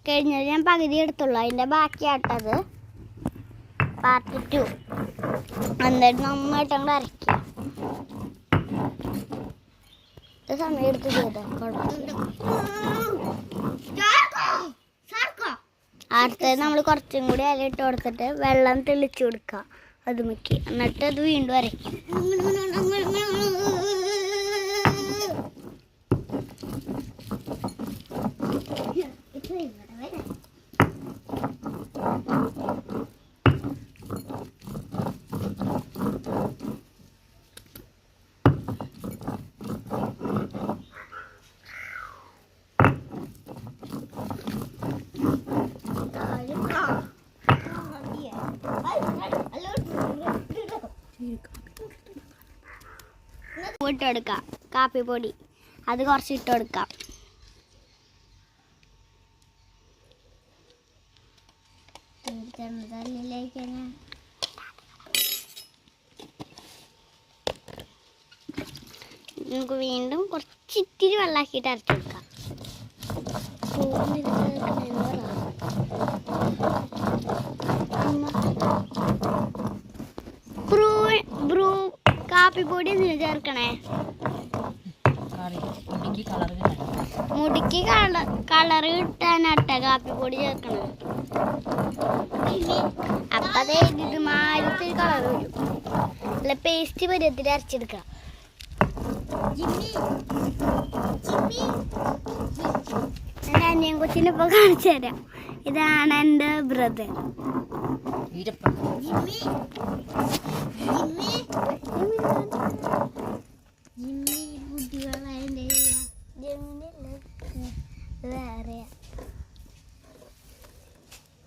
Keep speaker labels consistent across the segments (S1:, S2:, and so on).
S1: കഴിഞ്ഞാൽ ഞാൻ പകുതി എടുത്തുള്ളൂ. അതിൻ്റെ ബാക്കിയാട്ടത് പാർട്ട് 2. എന്നിട്ട് നന്നായിട്ട് അങ്ങോട്ട് അരയ്ക്കുക. ഇത് സമയം എടുത്ത് ചെയ്തോ, കുഴപ്പമില്ല. അടുത്തത് നമ്മൾ കുറച്ചും കൂടി ഇല ഇട്ട് കൊടുത്തിട്ട് വെള്ളം തെളിച്ച് കൊടുക്കുക അത് മുക്കി. എന്നിട്ട് അത് വീണ്ടും അരയ്ക്കും. ഇട്ട് കൊടുക്കാം കാപ്പിപ്പൊടി, അത് കുറച്ച് ഇട്ട് കൊടുക്കാം. നമുക്ക് വീണ്ടും കുറച്ച് ഇത്തിരി വെള്ളമാക്കിയിട്ട് അരച്ചു കൊടുക്കാം. കാപ്പിപ്പൊടി എന്തിനു ചേർക്കണേ? മുടിക്ക് കളർ കിട്ടാനാട്ട കാപ്പിപ്പൊടി ചേർക്കണേ. അപ്പൊ അതേ ഇതുമാതിരത്തെ കളർ വരും. അല്ല പേസ്റ്റ് പരുവത്തിൽ അരച്ചെടുക്കാം. എൻ്റെ അനിയൻ കൊച്ചിനെ ഇപ്പൊ കാണിച്ചു തരാം. ഇതാണ് എൻ്റെ ബ്രദർ.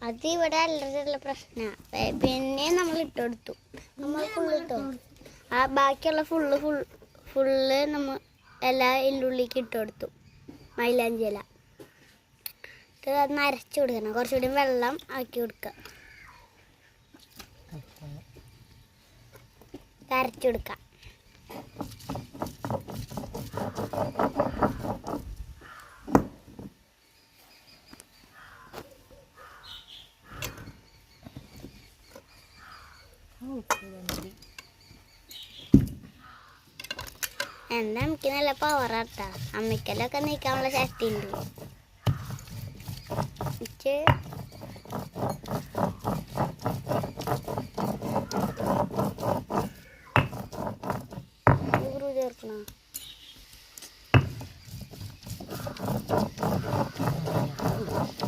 S1: അത് ഇവിടെ അല്ലറ പ്രശ്നമാണ്. പിന്നെ നമ്മൾ ഇട്ടുകൊടുത്തു, നമ്മൾ ഫുള്ള് ഇട്ടു. ആ ബാക്കിയുള്ള ഫുള്ള് നമ്മൾ എല്ലാ എല്ലുള്ളിക്ക് ഇട്ട് കൊടുത്തു. മൈലാഞ്ചി ഇല അത് അരച്ചു കൊടുക്കണം. കുറച്ചുകൂടി വെള്ളം ആക്കി കൊടുക്കുക. അരച്ചു കൊടുക്കാം. എൻ്റെ അമ്മയ്ക്ക് നല്ല പവറാട്ടാ. അമ്മയ്ക്കെല്ലാം നീക്കാനുള്ള ശക്തി ഉണ്ട്.